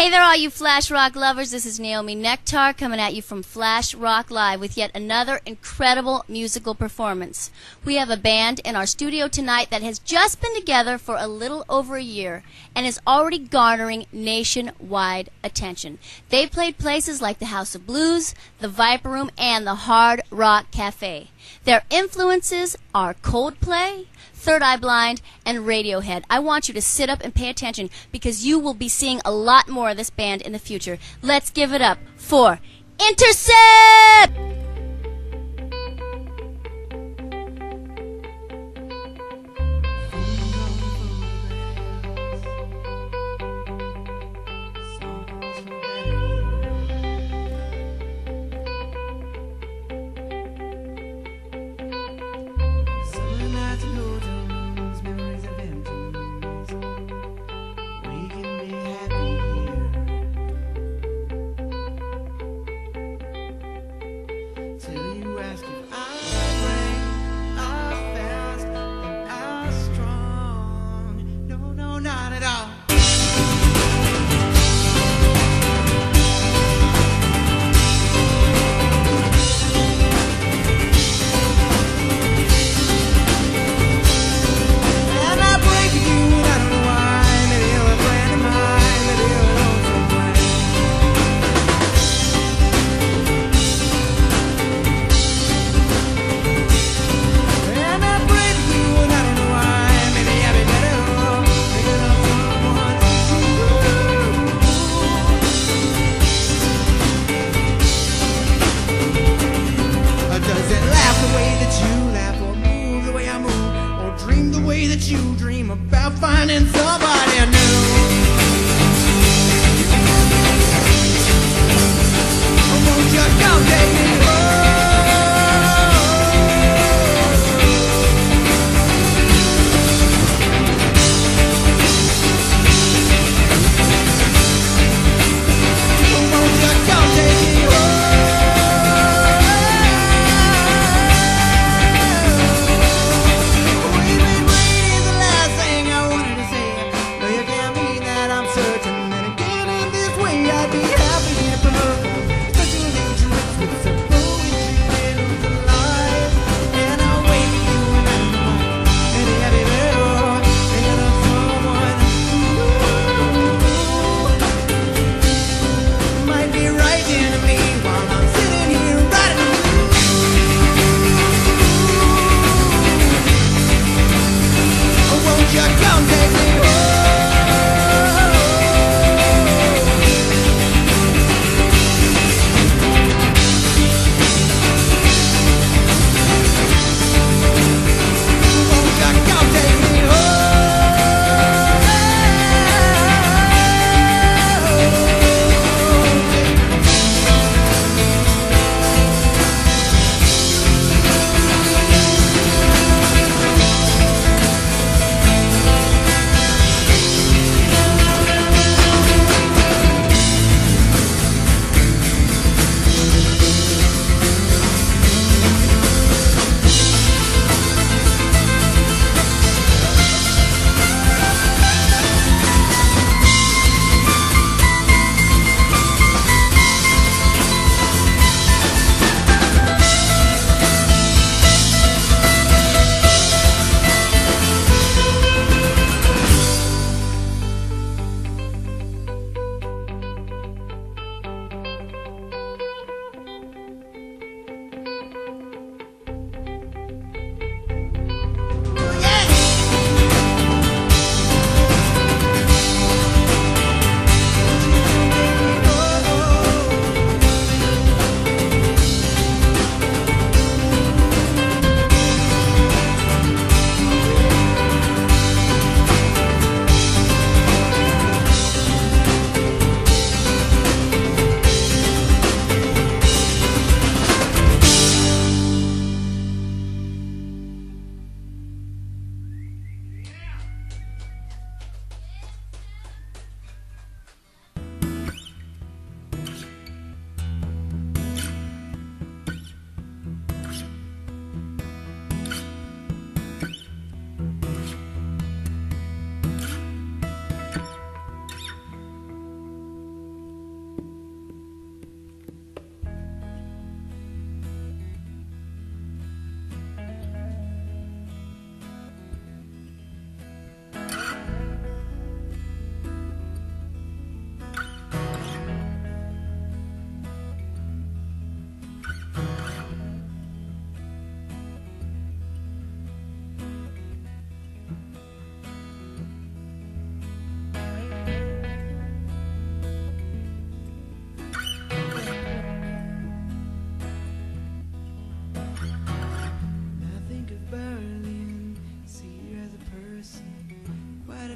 Hey there, all you Flash Rock lovers. This is Naomi Nectar coming at you from Flash Rock Live with yet another incredible musical performance. We have a band in our studio tonight that has just been together for a little over a year and is already garnering nationwide attention. They've played places like the House of Blues, the Viper Room, and the Hard Rock Cafe. Their influences are Coldplay, Third Eye Blind, and Radiohead. I want you to sit up and pay attention because you will be seeing a lot more of this band in the future. Let's give it up for Intercept!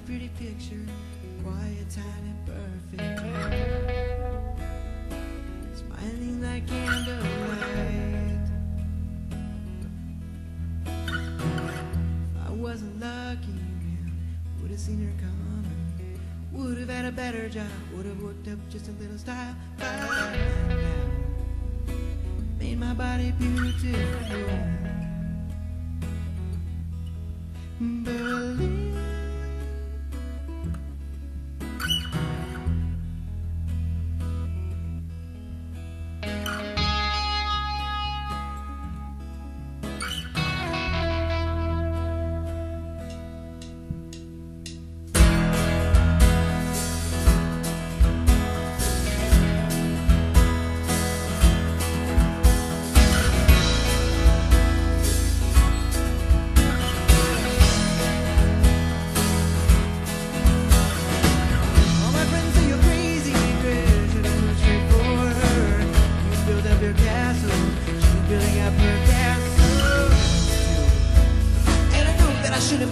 pretty picture, quiet, tiny, perfect. Smiling like candlelight. If I wasn't lucky, man, would have seen her coming. Would have had a better job, would have worked up just a little style. Made my body beautiful. Believe.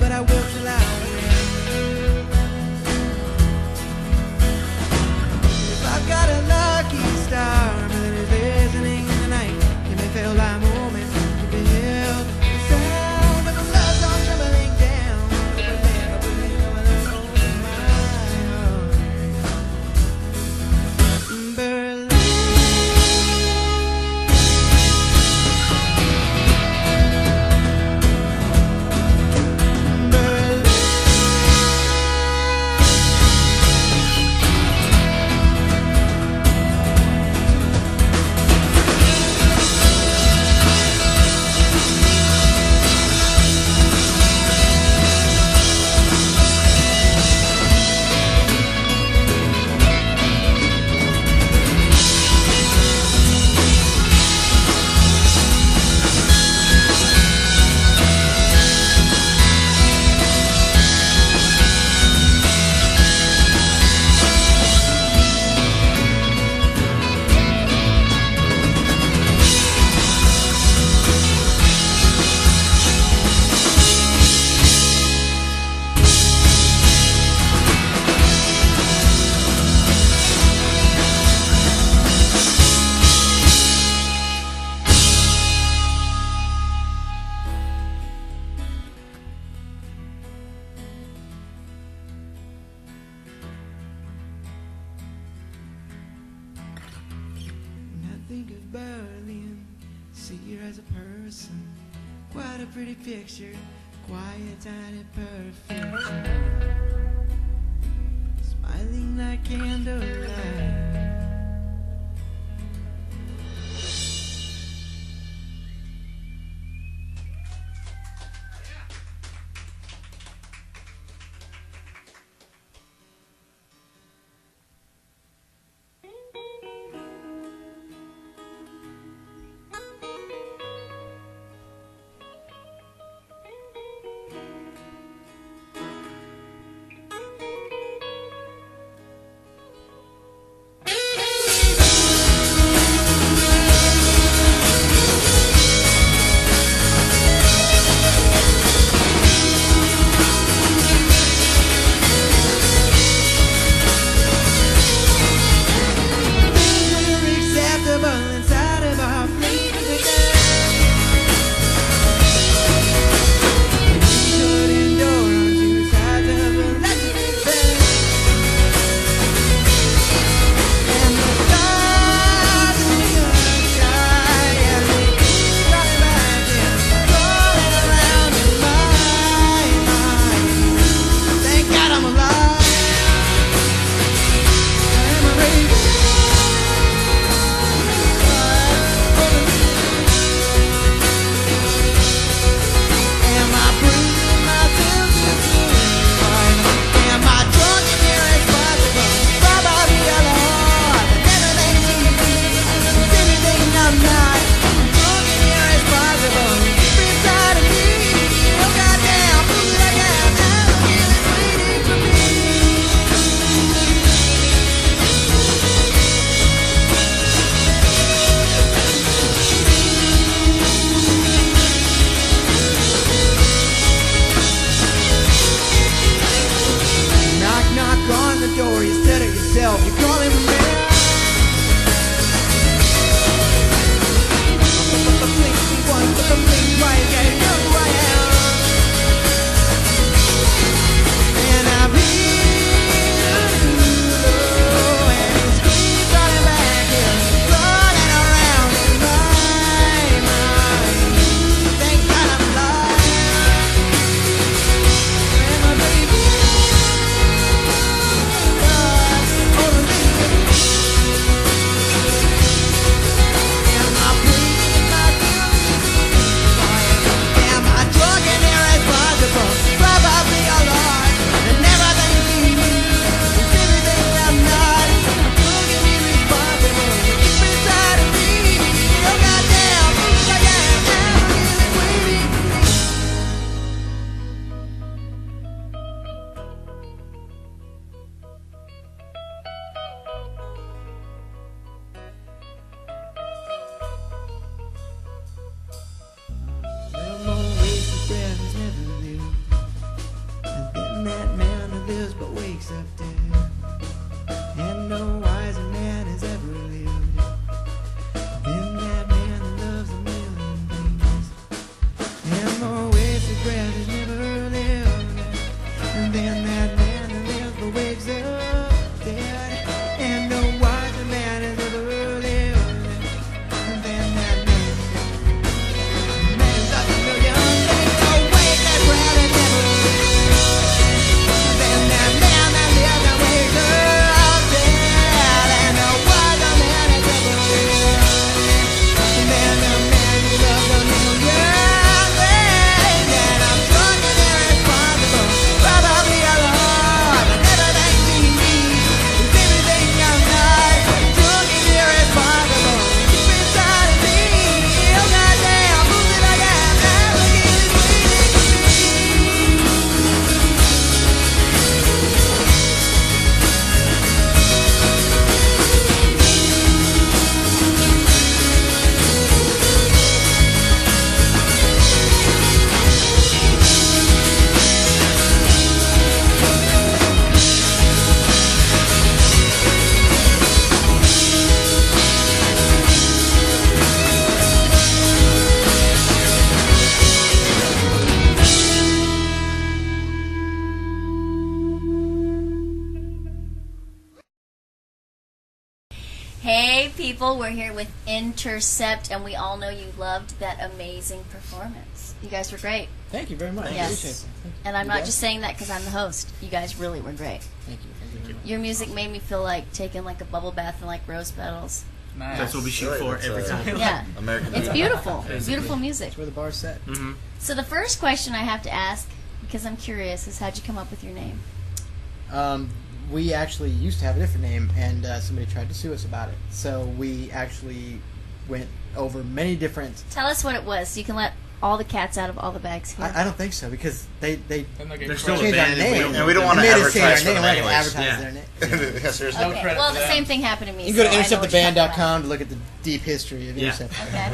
But I will till I win. If I've got a lucky star, that is listening in the night, you may feel my moment to be held. The sound of a love song trembling down, I believe in my heart. Berlin. Think of Berlin, see her as a person, quite a pretty picture, quiet, tiny, perfect, smiling like candlelight. Hey people, we're here with Intercept, and we all know you loved that amazing performance. You guys were great. Thank you very much. Yes. Appreciate it. Thank you. And I'm You not guys? just saying that because I'm the host. You guys really were great. Thank you. Thank you very much. Your music made me feel like taking like a bubble bath in like rose petals. Nice. That's what we shoot for every time. Yeah. American It's beautiful. Beautiful music. That's where the bar's set. Mm-hmm. So the first question I have to ask, because I'm curious, is how'd you come up with your name? We actually used to have a different name, and somebody tried to sue us about it. So we actually went over many different... Tell us what it was so you can let all the cats out of all the bags here. I don't think so, because they They're still a changed our band, name. and we don't want to They made us change our advertise for name. them We're not going to anyways. advertise Yeah. their name. Yes, there's no Okay. credit Well, for the them. same thing happened to me. You can go to so I know what you're talking intercepttheband.com to look at the deep history of Yeah. Intercept. about.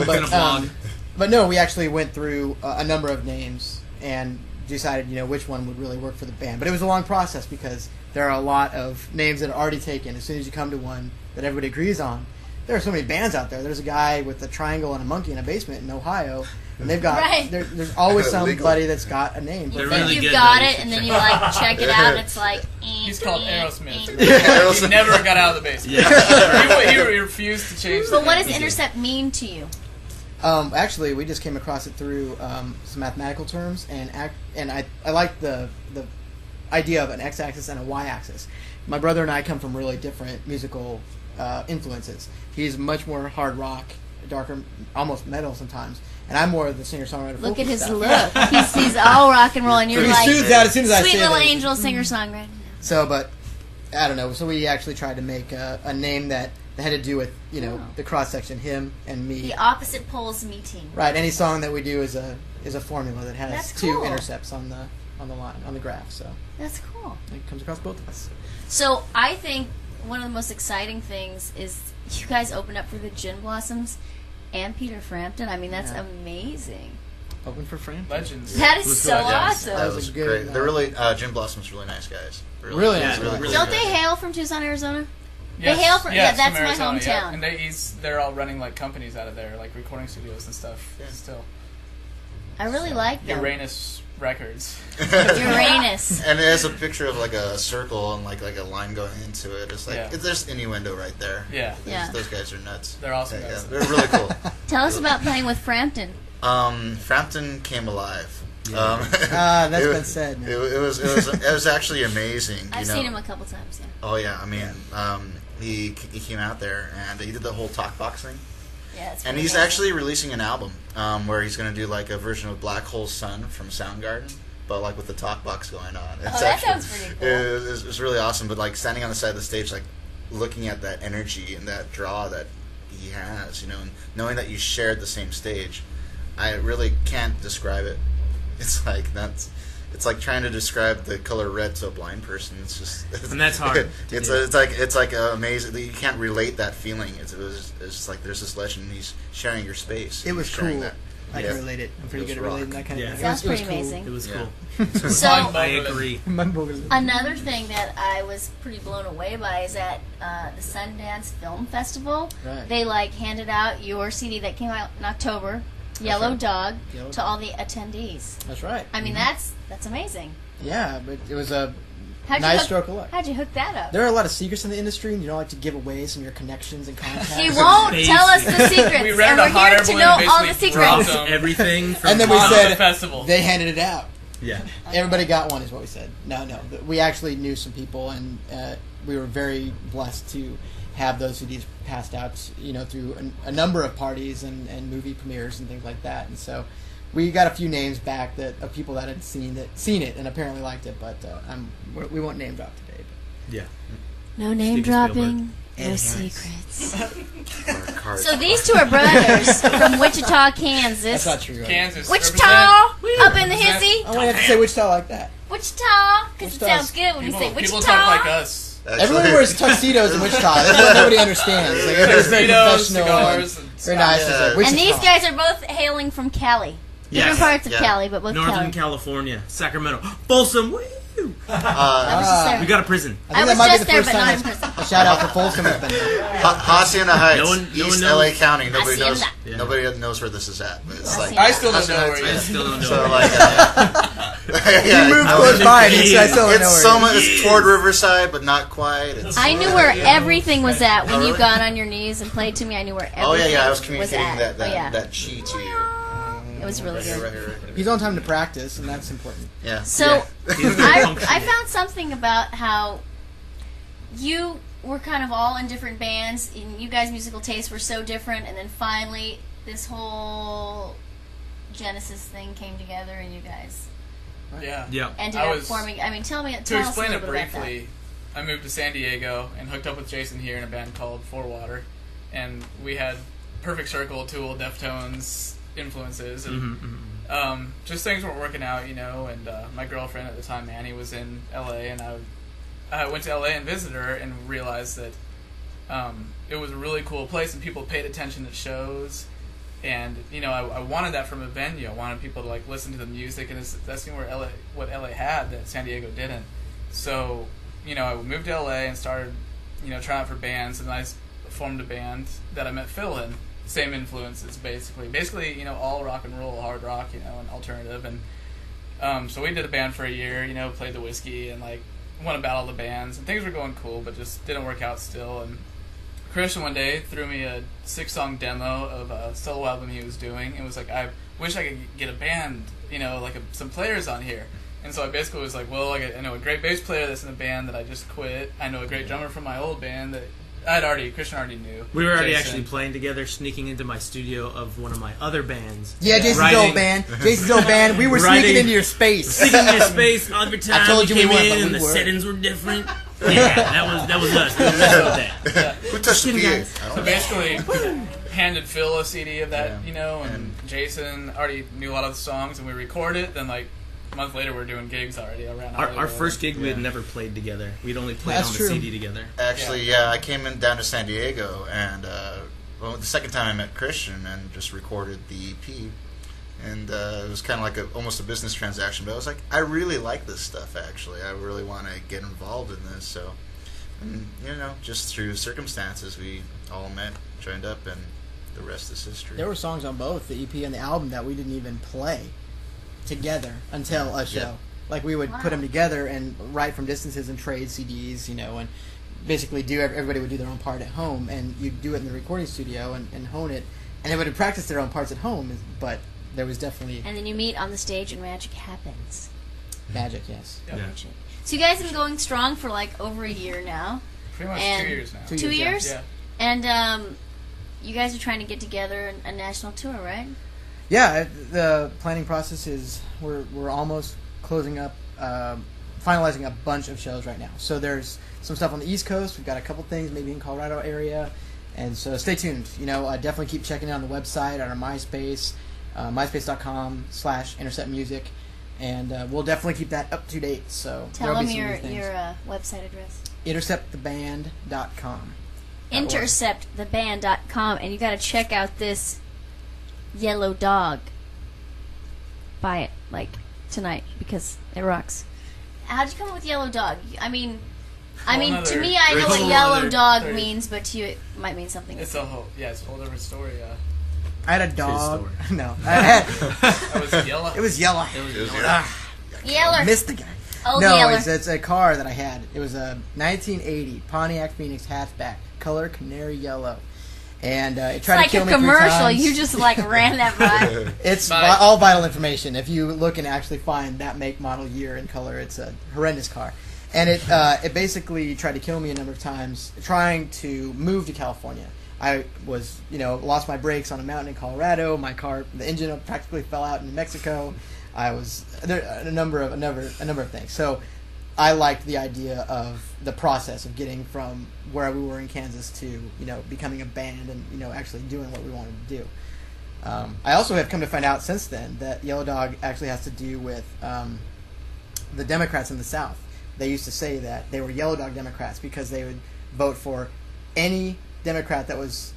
Okay. It's in a blog. But no, we actually went through a number of names and decided, which one would really work for the band. But it was a long process because there are a lot of names that are already taken. As soon as you come to one that everybody agrees on, there are so many bands out there. There's a guy with a triangle and a monkey in a basement in Ohio, and they've got Right. there's always Legal. somebody that's got a name. They're You think really you've good, got though. it, and then you like check it out, and it's like. He's called Aerosmith. Aerosmith. He never got out of the basement. Yeah. he refused to change. But the what name. does Intercept mean to you? Actually, we just came across it through some mathematical terms, and I like the idea of an x-axis and a y-axis. My brother and I come from really different musical influences. He's much more hard rock, darker, almost metal sometimes, and I'm more of the singer-songwriter. Look at folky his stuff. look. He's all rock and roll, and you're He like soothes out as soon as I sweet say little that. angel singer-songwriter. So, but I don't know. So we actually tried to make a name that had to do with Oh. the cross section, him and me. The opposite poles meeting. Right. Any song that we do is a formula that has That's two cool. intercepts on the line on the graph. So That's cool. it comes across both of us. So I think one of the most exciting things is you guys opened up for the Gin Blossoms and Peter Frampton. I mean, that's Yeah. amazing. Open for Frampton. Legends. That is was so good, yeah. awesome. That was was a good, great. They're really Jim Blossom's really nice guys. Really nice. really, really Don't good. they hail from Tucson, Arizona? Yes. They hail from- yes, yeah, that's from my Arizona, yeah. hometown. And they're all running like companies out of there, like recording studios and stuff. Yeah. Still, I really like them. Uranus Records. Uranus. And it has a picture of like a circle and like a line going into it. It's like Yeah. there's innuendo right there. Yeah. Yeah. Those guys are nuts. They're awesome Yeah, guys. they're really cool. Tell us about playing with Frampton. Frampton came alive. That's it been was- said. Now. It was actually amazing. I've you know? seen him a couple times. Yeah. Oh yeah, I mean, he came out there and he did the whole talk box thing. Yeah. It's And pretty he's amazing. actually releasing an album where he's going to do like a version of Black Hole Sun from Soundgarden, but like with the talk box going on. It's that sounds pretty cool. It's really awesome. But like standing on the side of the stage, like looking at that energy and that draw that he has, and knowing that you shared the same stage, I really can't describe it. It's like it's like trying to describe the color red to a blind person. It's just And that's hard to It's do. it's like amazing. You can't relate that feeling. It's just like there's this legend. And he's sharing your space. It was He's sharing cool. that. I Yeah. can relate it. I'm pretty It good at was relating rock. that kind Yeah. of thing. Sounds It was pretty amazing. It was Yeah. cool. So I agree. Cool. another thing that I was pretty blown away by is at the Sundance Film Festival. Right. They handed out your CD that came out in October, Yellow right. Dog, Yellow to all the attendees. That's right. I mean, that's amazing. Yeah, but it was a How'd nice you stroke of luck. How'd you hook that up? There are a lot of secrets in the industry, and you don't like to give away some of your connections and contacts. He won't tell us the secrets, We and rented a we're hot here air to balloon know and all the basically secrets. dropped them. Everything from And then we on said the festival. they handed it out. yeah. Everybody got one, is what we said. No. We actually knew some people, and we were very blessed to have those CDs passed out, through a number of parties and movie premieres and things like that. And so we got a few names back of people that had seen it and apparently liked it, but we won't name drop today. Yeah. No name Steven Spielberg. dropping, no And Harris. secrets. Card. So these two are brothers from Wichita, Kansas. That's not true. Right? Kansas. Wichita, represent. up in the hissy. I want to have to say Wichita like that. Wichita, because it Wichita's- sounds good when you say Wichita. People talk like us. Actually- Everyone wears tuxedos in Wichita. That's what nobody understands. Like, everybody's very Tuxedos, professional. cigars, And and very nice. It's Yeah. like, And Wichita. these guys are both hailing from Cali. Different Yes. parts of Yeah. Cali, but both Northern Cali. California, Sacramento, Folsom. Woo! I was just there. We got a prison. I think I that was might just be the there, first but not time in prison. a shout out to Folsom has been done. Hacienda Heights, No one East knows. LA County. Nobody knows. Hacienda. Nobody knows where this is at. But it's like Hacienda. I still don't know where he I is. still don't know. so like Yeah, You moved I close was- by, and I still don't know It's where so it much. It's toward Riverside, but not quite. It's, I knew where everything was at when Oh, you really? got on your knees and played to me. I knew where everything Oh yeah, I was was communicating at. that Oh, yeah. that chi to you. It was really Right here, good. right here, right here. He's on time to practice, and that's important. Yeah. So He's very I punctual. found something about how you were kind of all in different bands, and you guys' musical tastes were so different, and then finally this whole Genesis thing came together, and you guys Yeah. Yeah. ended I up was- forming. I mean, tell To us a explain little it bit about that. briefly, I moved to San Diego and hooked up with Jason here in a band called Four Water, and we had Perfect Circle, Tool, Deftones influences, and just things weren't working out, you know. And my girlfriend at the time, Manny, was in LA, and I went to LA and visited her and realized that it was a really cool place, and people paid attention at shows. And you know, I wanted that from a venue. I wanted people to like listen to the music, and that's where what LA had that San Diego didn't. So, you know, I moved to LA and started, you know, trying out for bands, and I formed a band that I met Phil in. Same influences, basically, you know, all rock and roll, hard rock, you know, and alternative. And so we did a band for a year, you know, played the whiskey and like won a battle of the bands, and things were going cool, but just didn't work out still. And Christian one day threw me a 6-song demo of a solo album he was doing, and was like, I wish I could get a band, you know, like some players on here. And so I basically was like, well, I know a great bass player that's in a band that I just quit. I know a great drummer from my old band that Christian already knew. We were already Jason. actually playing together, sneaking into my studio of one of my other bands. Yeah, Jason's Writing- old band. Jason's old band. We were Writing- sneaking into your space. Sneaking into space every time told you we we came weren't, but in, and we the were. settings were different. Yeah, that was us. We were messing with that. Who touched the Kidding, PA? guys. I don't So know. basically, handed Phil a CD of that, Yeah. you know, and Jason already knew a lot of the songs, and we recorded it. Then like a month later, we're doing gigs already around. Our Hollywood. first gig, we had Yeah. never played together. We'd only played That's on the true. CD together. Actually, yeah, I came down to San Diego, and well, the second time I met Christian and just recorded the EP, and it was kind of like almost a business transaction. But I was like, I really like this stuff. Actually, I really want to get involved in this. So, and, you know, just through circumstances, we all met, joined up, and the rest is history. There were songs on both the EP and the album that we didn't even play together until a show. Yeah. Like we would Wow. put them together and write from distances and trade CDs, you know, and basically everybody would do their own part at home, and you'd do it in the recording studio and hone it, and they would practice their own parts at home. But there was definitely And then you meet on the stage, and magic happens. magic, yes. Yeah. Yeah. Magic. So you guys have been going strong for like over a year now. Pretty much And 2 years now. 2 2 years, years? Yeah. And you guys are trying to get together a national tour, right? Yeah, the planning process is we're almost closing up, finalizing a bunch of shows right now. So there's some stuff on the East Coast. We've got a couple things maybe in Colorado area, and so stay tuned. You know, definitely keep checking it on the website, on our MySpace, myspace.com/Intercept Music, and we'll definitely keep that up to date. So Tell there'll them be some your new things. your website address. intercepttheband.com. That works. Intercepttheband.com, and you got to check out this Yellow Dog. Buy it like tonight because it rocks. How'd you come up with Yellow Dog? I mean, to another- me, I know what whole Yellow another Dog 30. means, but to you, it might mean something. It's a whole different story. I had a dog. story. No, I had, That was yellow. it was yellow. It was, Yeller. Missed the guy. Old No, Yeller. it's a car that I had. It was a 1980 Pontiac Phoenix hatchback, color canary yellow, and it It's tried like to kill a me 3 commercial. times. You just like ran that by. It's Bye. all vital information. If you look and actually find that make, model, year, and color, it's a horrendous car. And it basically tried to kill me a number of times trying to move to California. I was, lost my brakes on a mountain in Colorado. My car, the engine practically fell out in New Mexico. I was a number of things. So I liked the idea of the process of getting from where we were in Kansas to becoming a band and actually doing what we wanted to do. I also have come to find out since then that Yellow Dog actually has to do with the Democrats in the South. They used to say that they were Yellow Dog Democrats because they would vote for any Democrat that was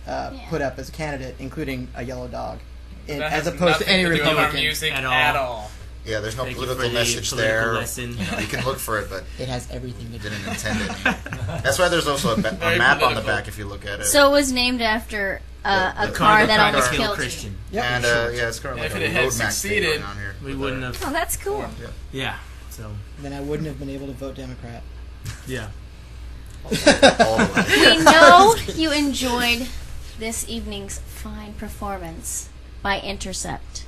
put up as a candidate, including a yellow dog, That as has opposed to nothing any do with our Republican. music At at all. all. Yeah, there's no Thank you political for the message political there. lesson. You can look for it, but It has everything to do. didn't intend it. That's why there's also a Very map on the political. back if you look at it. So it was named after a The car that tried to almost kill killed you. Christian. Yep. and yeah, it's kind of And like if a it had road match thing succeeded, going on here. We wouldn't have. Oh, that's cool. Yeah. So. Then I wouldn't have been able to vote Democrat. Yeah. We know you enjoyed this evening's fine performance by Intercept.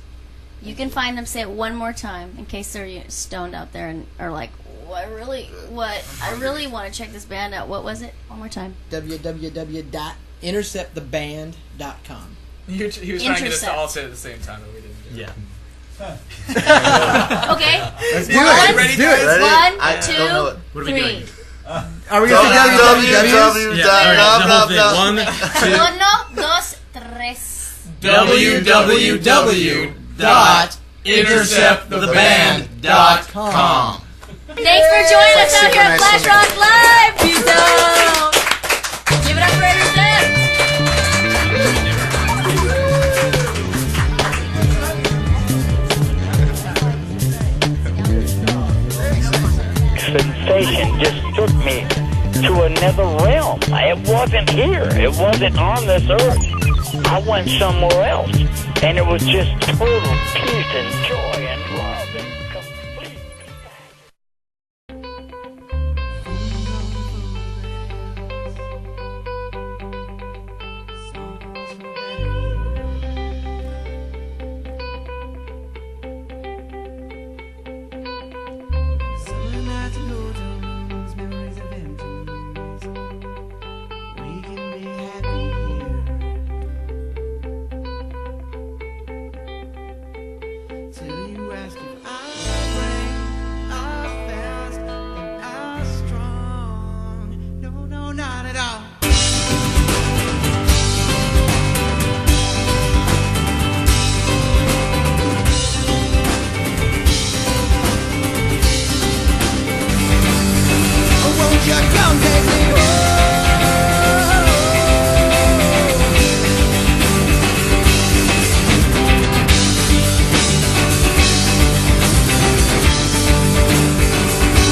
You can find them. Say it one more time in case they're stoned out there and are like, I really want to check this band out. What was it? One more time. www.intercepttheband.com. He was trying to get us to all say it at the same time, but we didn't do it. Yeah. Okay. Let's do it. Ready? Ready? One, I two, don't know it. What are we doing? three. Are we going to say www? Yeah. All right. The whole thing. 1, 2. Uno, dos, tres. www.intercepttheband.com. Thanks for joining us out here at Synchronized Flash Rock Live. Peace out. Give it up for Intercept. Sensation just took me to another realm. It wasn't here. It wasn't on this earth. I went somewhere else, and it was just total peace and joy and love and complete. Summer nights and hotel rooms, memories of empty rooms. We can be happy here. Till you ask if I pray, are fast, and are strong. No, no, not at all. Won't you come take me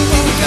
Won't you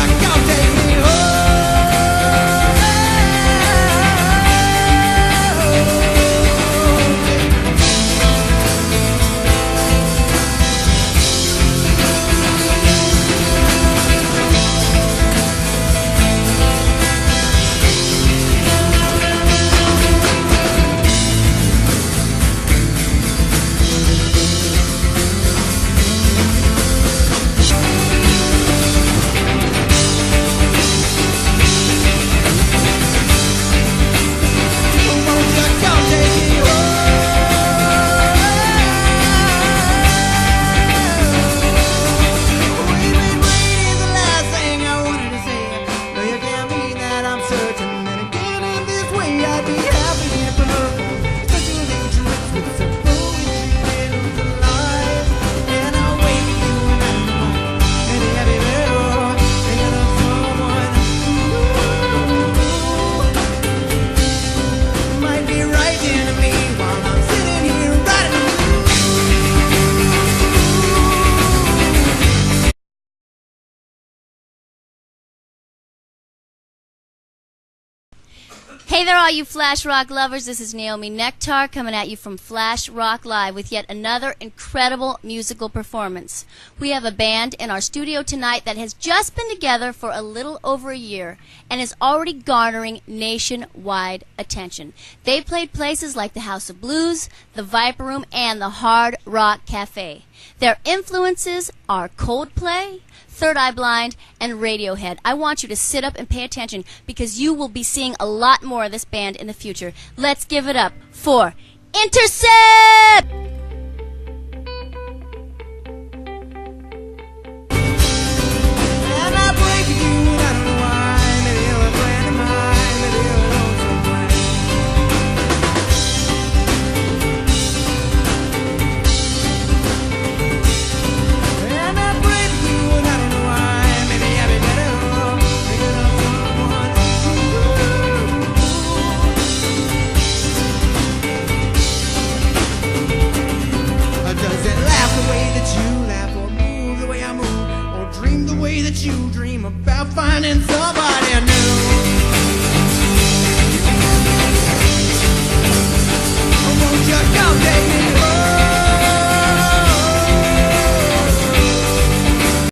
come take me Hey there, all you Flash Rock lovers. This is Naomi Nectar coming at you from Flash Rock Live with yet another incredible musical performance. We have a band in our studio tonight that has just been together for a little over a year and is already garnering nationwide attention. They played places like the House of Blues, the Viper Room, and the Hard Rock Cafe. Their influences are Coldplay, Third Eye Blind, and Radiohead. I want you to sit up and pay attention because you will be seeing a lot more of this band in the future. Let's give it up for Intercept! And I pray for you, and I don't know why. Maybe you're a friend of mine, maybe you're a lonesome friend. And I pray for you, and I don't know why. Maybe I'll be better off thinking of someone. Does it laugh the way that you laugh, or move the way I move, or dream the way that you dream about finding somebody new?